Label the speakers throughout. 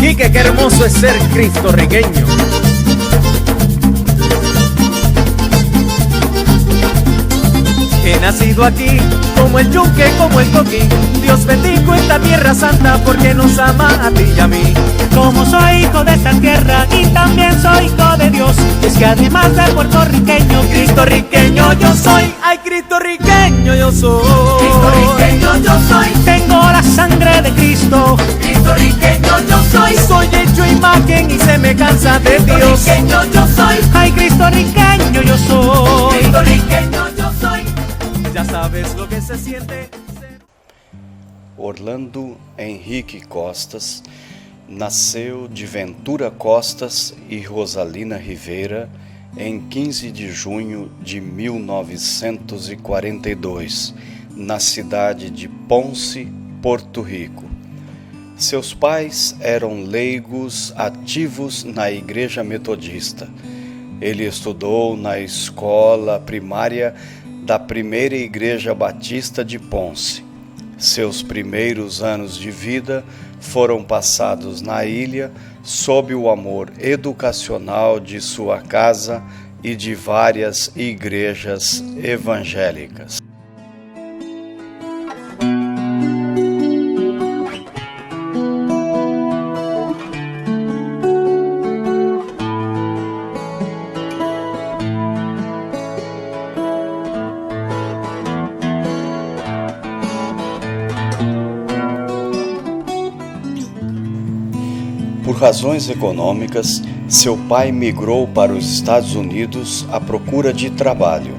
Speaker 1: Quique, qué hermoso es ser cristorriqueño. He nacido aquí, como el yunque, como el coquí. Dios bendijo esta tierra santa porque nos ama a ti y a mí.
Speaker 2: Como soy hijo de esta tierra y también soy hijo de Dios, es que además de puertorriqueño,
Speaker 1: cristorriqueño yo soy. Ay, cristorriqueño yo soy.
Speaker 3: Cristorriqueño yo soy.
Speaker 2: Tengo la sangre de Cristo.
Speaker 3: Cristorriqueño yo soy.
Speaker 1: Soy hecho imagen y semejanza de Dios.
Speaker 3: Cristorriqueño yo soy.
Speaker 2: Ay, cristorriqueño yo soy.
Speaker 3: Cristorriqueño yo soy.
Speaker 1: Ya sabes lo que se siente.
Speaker 4: Orlando Henrique Costas nasceu de Ventura Costas e Rosalina Rivera em 15 de junho de 1942, na cidade de Ponce, Porto Rico. Seus pais eram leigos ativos na Igreja Metodista. Ele estudou na escola primária da Primeira Igreja Batista de Ponce. Seus primeiros anos de vida foram passados na ilha sob o amor educacional de sua casa e de várias igrejas evangélicas. Por razões econômicas, seu pai migrou para os Estados Unidos à procura de trabalho.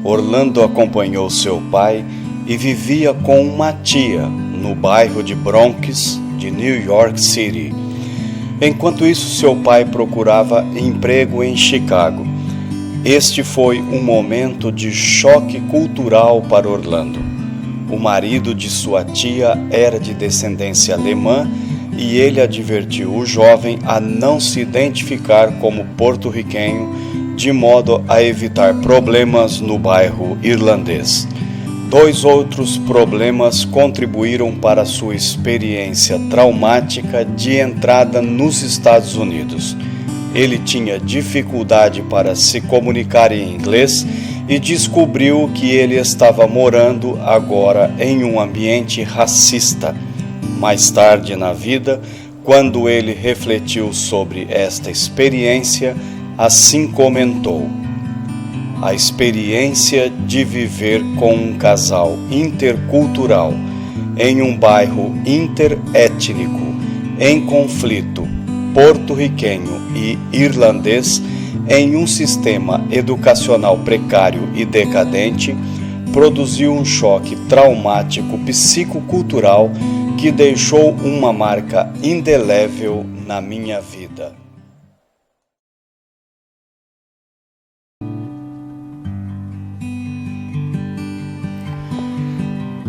Speaker 4: Orlando acompanhou seu pai e vivia com uma tia no bairro de Bronx, de New York City. Enquanto isso, seu pai procurava emprego em Chicago. Este foi um momento de choque cultural para Orlando. O marido de sua tia era de descendência alemã e ele advertiu o jovem a não se identificar como porto-riquenho, de modo a evitar problemas no bairro irlandês. Dois outros problemas contribuíram para sua experiência traumática de entrada nos Estados Unidos. Ele tinha dificuldade para se comunicar em inglês e descobriu que ele estava morando agora em um ambiente racista. Mais tarde na vida, quando ele refletiu sobre esta experiência, assim comentou: a experiência de viver com um casal intercultural em um bairro interétnico, em conflito porto-riquenho e irlandês, em um sistema educacional precário e decadente, produziu um choque traumático psicocultural que deixou uma marca indelével na minha vida.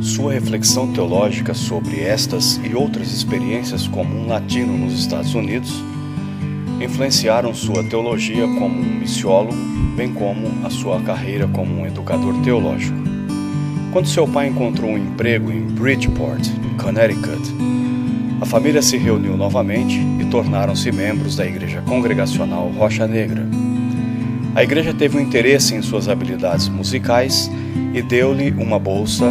Speaker 4: Sua reflexão teológica sobre estas e outras experiências como um latino nos Estados Unidos influenciaram sua teologia como um missiólogo, bem como a sua carreira como um educador teológico. Quando seu pai encontrou um emprego em Bridgeport, Connecticut, a família se reuniu novamente e tornaram-se membros da Igreja Congregacional Rocha Negra. A igreja teve um interesse em suas habilidades musicais e deu-lhe uma bolsa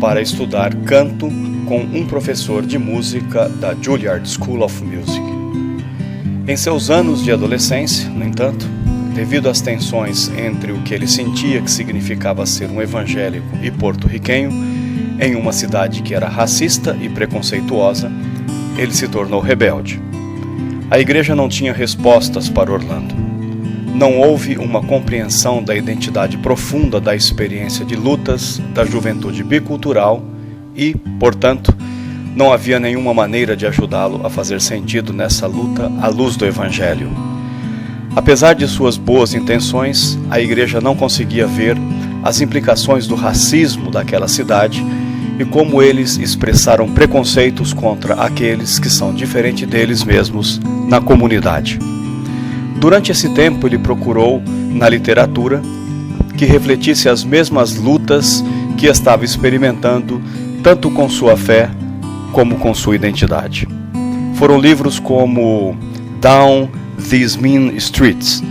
Speaker 4: para estudar canto com um professor de música da Juilliard School of Music. Em seus anos de adolescência, no entanto, devido às tensões entre o que ele sentia que significava ser um evangélico e porto-riquenho, em uma cidade que era racista e preconceituosa, ele se tornou rebelde. A igreja não tinha respostas para Orlando. Não houve uma compreensão da identidade profunda da experiência de lutas da juventude bicultural e, portanto, não havia nenhuma maneira de ajudá-lo a fazer sentido nessa luta à luz do Evangelho. Apesar de suas boas intenções, a igreja não conseguia ver as implicações do racismo daquela cidade e como eles expressaram preconceitos contra aqueles que são diferentes deles mesmos na comunidade. Durante esse tempo, ele procurou, na literatura, que refletisse as mesmas lutas que estava experimentando, tanto com sua fé como com sua identidade. foram livros como Down These Mean Streets,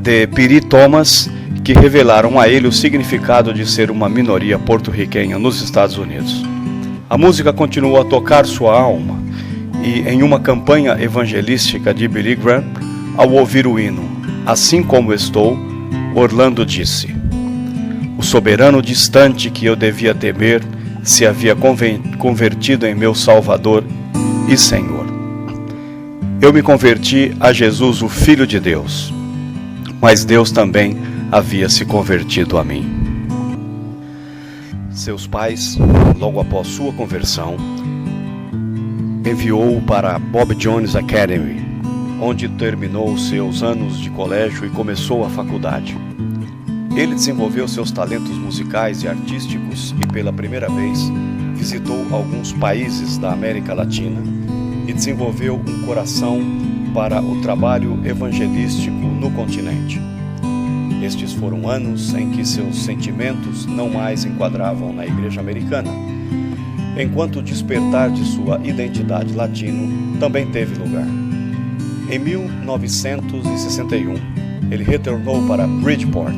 Speaker 4: de Piri Thomas, que revelaram a ele o significado de ser uma minoria porto-riquenha nos Estados Unidos. A música continuou a tocar sua alma, e em uma campanha evangelística de Billy Graham, ao ouvir o hino Assim Como Estou, Orlando disse: o soberano distante que eu devia temer se havia convertido em meu Salvador e Senhor. Eu me converti a Jesus, o Filho de Deus, mas Deus também havia se convertido a mim. Seus pais, logo após sua conversão, enviou-o para Bob Jones Academy, onde terminou seus anos de colégio e começou a faculdade. Ele desenvolveu seus talentos musicais e artísticos e, pela primeira vez, visitou alguns países da América Latina e desenvolveu um coração para o trabalho evangelístico no continente. Estes foram anos em que seus sentimentos não mais enquadravam na igreja americana, enquanto o despertar de sua identidade latino também teve lugar. Em 1961, ele retornou para Bridgeport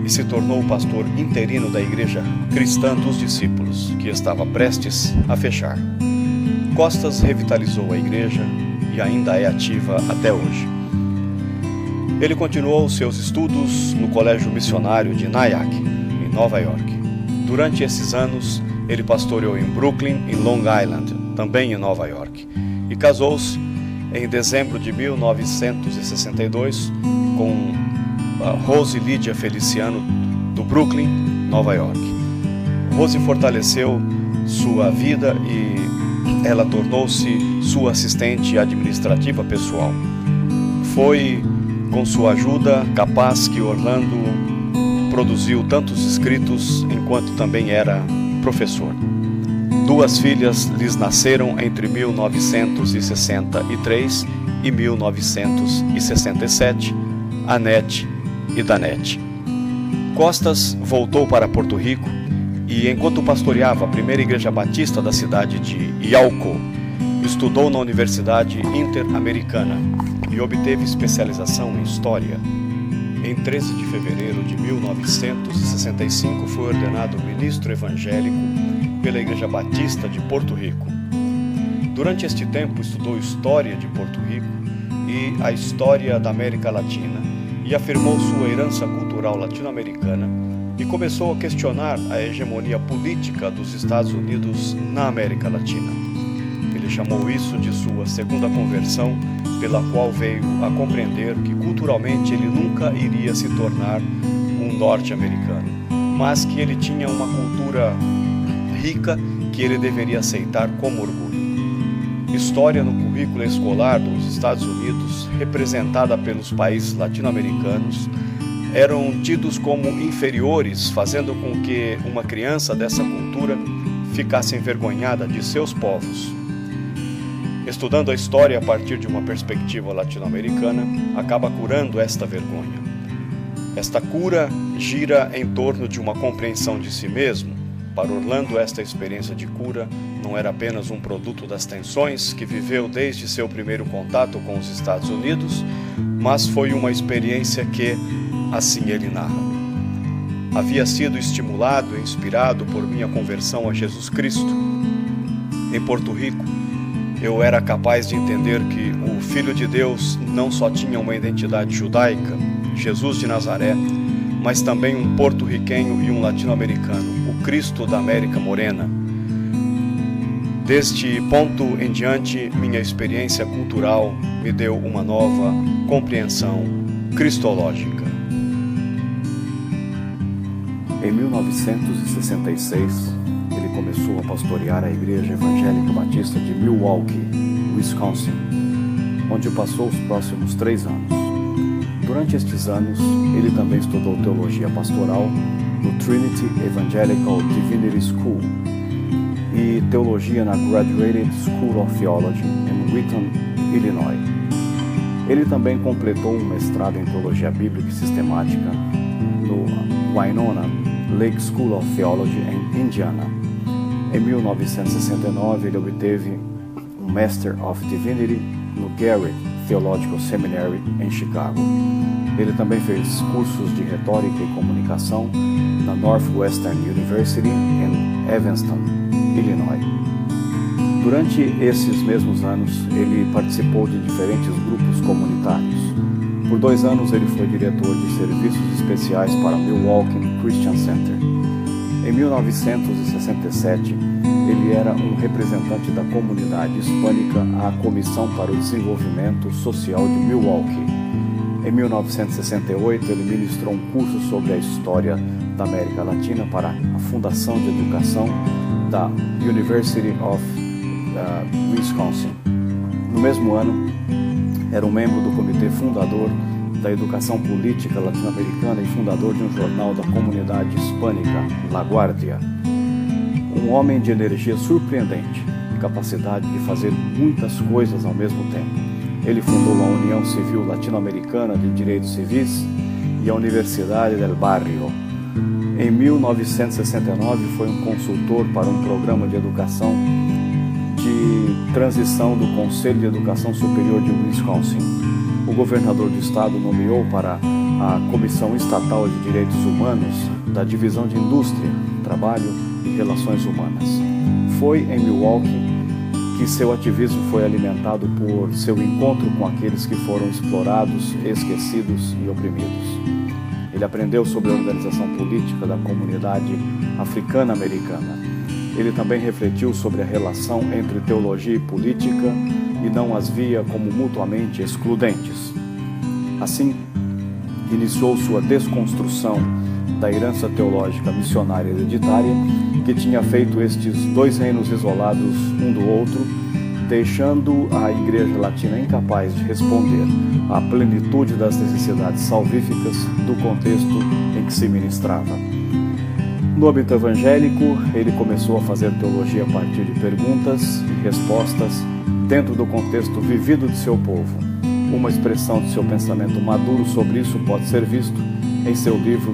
Speaker 4: e se tornou o pastor interino da Igreja Cristã dos Discípulos, que estava prestes a fechar. Costas revitalizou a igreja e ainda é ativa até hoje. Ele continuou seus estudos no Colégio Missionário de Nyack, em Nova York. Durante esses anos, ele pastoreou em Brooklyn e Long Island, também em Nova York, e casou-se em dezembro de 1962 com Rose Lídia Feliciano, do Brooklyn, Nova York. Rose fortaleceu sua vida e ela tornou-se sua assistente administrativa pessoal. Foi com sua ajuda capaz que Orlando produziu tantos escritos enquanto também era professor. 2 filhas lhes nasceram entre 1963 e 1967, Anete e Danete. Costas voltou para Porto Rico e, enquanto pastoreava a primeira igreja batista da cidade de Yauco, estudou na Universidade Interamericana e obteve especialização em História. Em 13 de fevereiro de 1965 foi ordenado ministro evangélico pela Igreja Batista de Porto Rico. Durante este tempo estudou História de Porto Rico e a História da América Latina e afirmou sua herança cultural latino-americana e começou a questionar a hegemonia política dos Estados Unidos na América Latina. Ele chamou isso de sua segunda conversão, pela qual veio a compreender que culturalmente ele nunca iria se tornar um norte-americano, mas que ele tinha uma cultura rica que ele deveria aceitar como orgulho. História no currículo escolar dos Estados Unidos, representada pelos países latino-americanos, eram tidos como inferiores, fazendo com que uma criança dessa cultura ficasse envergonhada de seus povos. Estudando a história a partir de uma perspectiva latino-americana, acaba curando esta vergonha. Esta cura gira em torno de uma compreensão de si mesmo. Para Orlando, esta experiência de cura não era apenas um produto das tensões que viveu desde seu primeiro contato com os Estados Unidos, mas foi uma experiência que, assim ele narra, havia sido estimulado e inspirado por minha conversão a Jesus Cristo. Em Porto Rico, eu era capaz de entender que o Filho de Deus não só tinha uma identidade judaica, Jesus de Nazaré, mas também um porto-riquenho e um latino-americano, o Cristo da América Morena. Deste ponto em diante, minha experiência cultural me deu uma nova compreensão cristológica. Em 1966, ele começou a pastorear a Igreja Evangélica Batista de Milwaukee, Wisconsin, onde passou os próximos 3 anos. Durante estes anos, ele também estudou teologia pastoral no Trinity Evangelical Divinity School e teologia na Graduate School of Theology em Wheaton, Illinois. Ele também completou um mestrado em teologia bíblica e sistemática no Winona Lake School of Theology em Indiana. Em 1969, ele obteve
Speaker 5: um Master of Divinity no Garrett Theological Seminary em Chicago. Ele também fez cursos de retórica e comunicação na Northwestern University em Evanston, Illinois. Durante esses mesmos anos, ele participou de diferentes grupos comunitários. Por 2 anos, ele foi diretor de serviços especiais para Milwaukee Christian Center. Em 1967, ele era um representante da comunidade hispânica à Comissão para o Desenvolvimento Social de Milwaukee. Em 1968, ele ministrou um curso sobre a história da América Latina para a Fundação de Educação da University of Wisconsin. No mesmo ano, era um membro do comitê fundador da Educação Política Latino-Americana e fundador de um jornal da comunidade hispânica, La Guardia. Um homem de energia surpreendente e capacidade de fazer muitas coisas ao mesmo tempo. Ele fundou a União Civil Latino-Americana de Direitos Civis e a Universidade del Barrio. Em 1969, foi um consultor para um programa de educação de transição do Conselho de Educação Superior de Wisconsin. O governador do estado nomeou para a Comissão Estatal de Direitos Humanos da Divisão de Indústria, Trabalho e Relações Humanas. Foi em Milwaukee que seu ativismo foi alimentado por seu encontro com aqueles que foram explorados, esquecidos e oprimidos. Ele aprendeu sobre a organização política da comunidade africana-americana. Ele também refletiu sobre a relação entre teologia e política e não as via como mutuamente excludentes. Assim, iniciou sua desconstrução da herança teológica missionária hereditária que tinha feito estes 2 reinos isolados um do outro, deixando a Igreja Latina incapaz de responder à plenitude das necessidades salvíficas do contexto em que se ministrava. No âmbito evangélico, ele começou a fazer teologia a partir de perguntas e respostas dentro do contexto vivido de seu povo. Uma expressão de seu pensamento maduro sobre isso pode ser visto em seu livro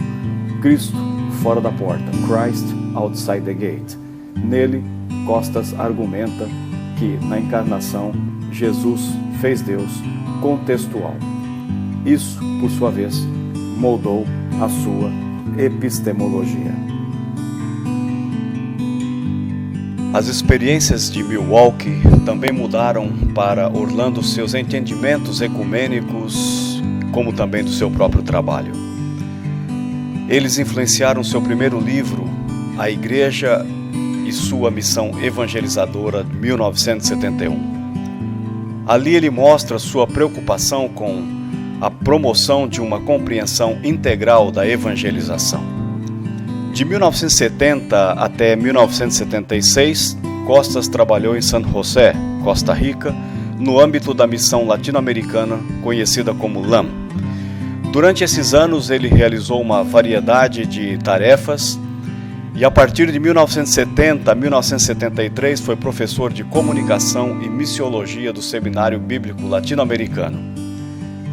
Speaker 5: Cristo Fora da Porta, Christ Outside the Gate. Nele, Costas argumenta que, na encarnação, Jesus fez Deus contextual. Isso, por sua vez, moldou a sua epistemologia.
Speaker 4: As experiências de Milwaukee também mudaram para Orlando seus entendimentos ecumênicos, como também do seu próprio trabalho. Eles influenciaram seu primeiro livro, A Igreja e Sua Missão Evangelizadora, de 1971. Ali ele mostra sua preocupação com a promoção de uma compreensão integral da evangelização. De 1970 até 1976, Costas trabalhou em San José, Costa Rica, no âmbito da missão latino-americana conhecida como LAM. Durante esses anos, ele realizou uma variedade de tarefas e, a partir de 1970 a 1973, foi professor de comunicação e missiologia do Seminário Bíblico Latino-Americano.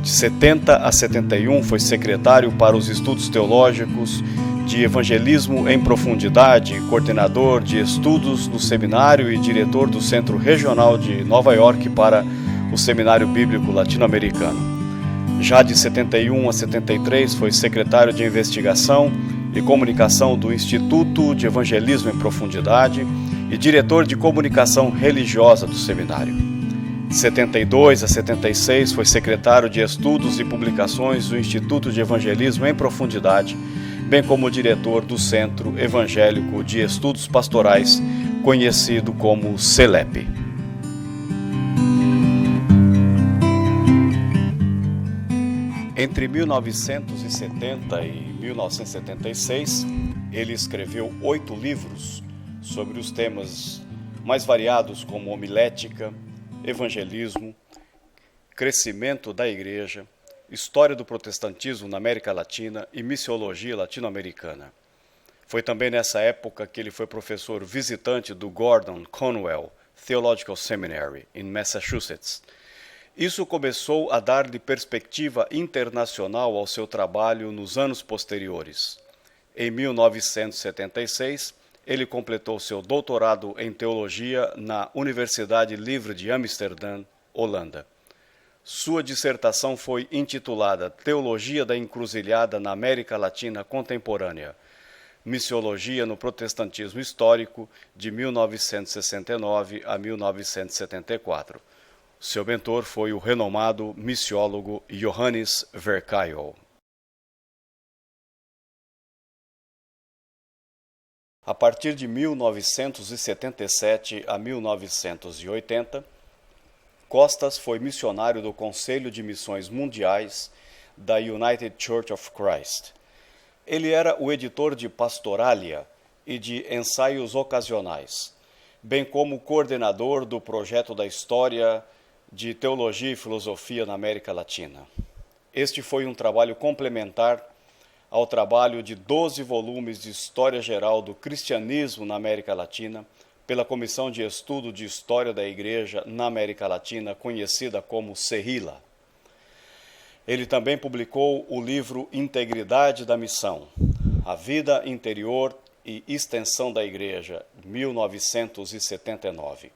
Speaker 4: De 70 a 71, foi secretário para os estudos teológicos de evangelismo em profundidade, coordenador de estudos no seminário e diretor do Centro Regional de Nova York para o Seminário Bíblico Latino-Americano. Já de 71 a 73 foi secretário de investigação e comunicação do Instituto de Evangelismo em Profundidade e diretor de comunicação religiosa do seminário. De 72 a 76 foi secretário de estudos e publicações do Instituto de Evangelismo em Profundidade, bem como diretor do Centro Evangélico de Estudos Pastorais, conhecido como CELEP. Entre 1970 e 1976, ele escreveu 8 livros sobre os temas mais variados como homilética, evangelismo, crescimento da igreja, história do protestantismo na América Latina e missiologia latino-americana. Foi também nessa época que ele foi professor visitante do Gordon Conwell Theological Seminary, em Massachusetts. Isso começou a dar-lhe perspectiva internacional ao seu trabalho nos anos posteriores. Em 1976, ele completou seu doutorado em teologia na Universidade Livre de Amsterdã, Holanda. Sua dissertação foi intitulada Teologia da Encruzilhada na América Latina Contemporânea, Missiologia no Protestantismo Histórico, de 1969 a 1974. Seu mentor foi o renomado missiólogo Johannes Verkaio. A partir de 1977 a 1980, Costas foi missionário do Conselho de Missões Mundiais da United Church of Christ. Ele era o editor de Pastoralia e de Ensaios Ocasionais, bem como coordenador do projeto da História de Teologia e Filosofia na América Latina. Este foi um trabalho complementar ao trabalho de 12 volumes de História Geral do Cristianismo na América Latina, pela Comissão de Estudo de História da Igreja na América Latina, conhecida como CEHILA. Ele também publicou o livro Integridade da Missão, A Vida Interior e Extensão da Igreja, 1979.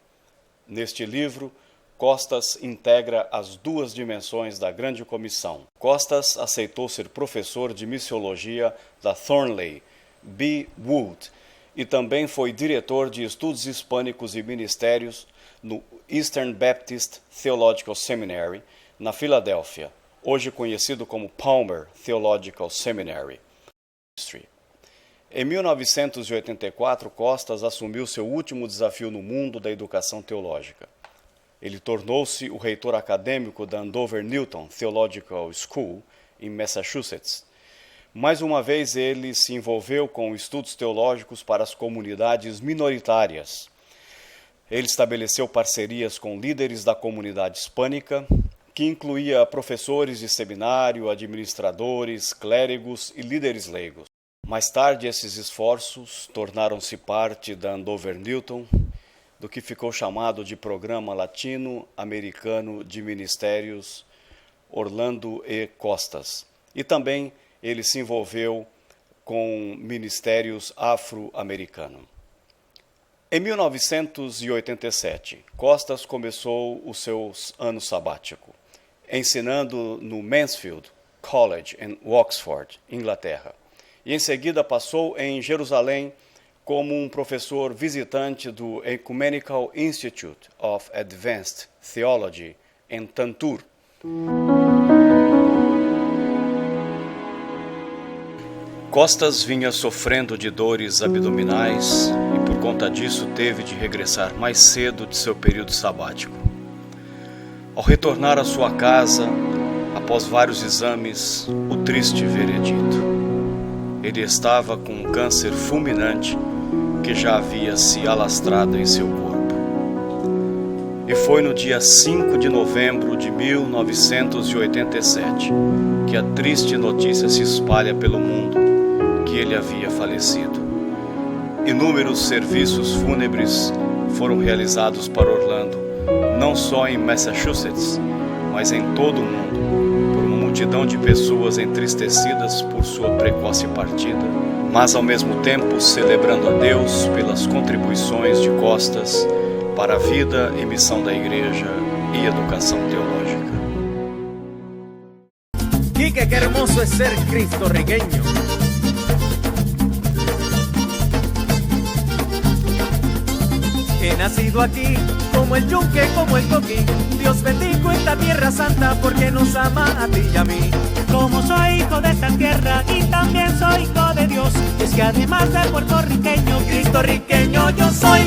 Speaker 4: Neste livro, Costas integra as duas dimensões da Grande Comissão. Costas aceitou ser professor de missiologia da Thornley B. Wood, e também foi diretor de estudos hispânicos e ministérios no Eastern Baptist Theological Seminary, na Filadélfia, hoje conhecido como Palmer Theological Seminary. Em 1984, Costas assumiu seu último desafio no mundo da educação teológica. Ele tornou-se o reitor acadêmico da Andover Newton Theological School, em Massachusetts. Mais uma vez, ele se envolveu com estudos teológicos para as comunidades minoritárias. Ele estabeleceu parcerias com líderes da comunidade hispânica, que incluía professores de seminário, administradores, clérigos e líderes leigos. Mais tarde, esses esforços tornaram-se parte da Andover Newton, do que ficou chamado de Programa Latino-Americano de Ministérios Orlando E. Costas. E também ele se envolveu com ministérios afro-americanos. Em 1987, Costas começou o seu ano sabático, ensinando no Mansfield College, em Oxford, Inglaterra. E em seguida passou em Jerusalém como um professor visitante do Ecumenical Institute of Advanced Theology, em Tantur. Costas vinha sofrendo de dores abdominais e, por conta disso, teve de regressar mais cedo de seu período sabático. Ao retornar à sua casa, após vários exames, o triste veredito: ele estava com um câncer fulminante que já havia se alastrado em seu corpo. E foi no dia 5 de novembro de 1987 que a triste notícia se espalha pelo mundo que ele havia falecido. Inúmeros serviços fúnebres foram realizados para Orlando, não só em Massachusetts, mas em todo o mundo, por uma multidão de pessoas entristecidas por sua precoce partida, mas ao mesmo tempo celebrando a Deus pelas contribuições de Costas para a vida e missão da Igreja e educação teológica.
Speaker 1: Quique, qué hermoso es ser cristorrigueño. He nacido aquí, como el yunque, como el coquí. Dios bendijo esta tierra santa porque nos ama a ti y a mí.
Speaker 2: Como soy hijo de esta tierra y también soy hijo de Dios, es que además de puertorriqueño,
Speaker 1: Cristorriqueño yo soy.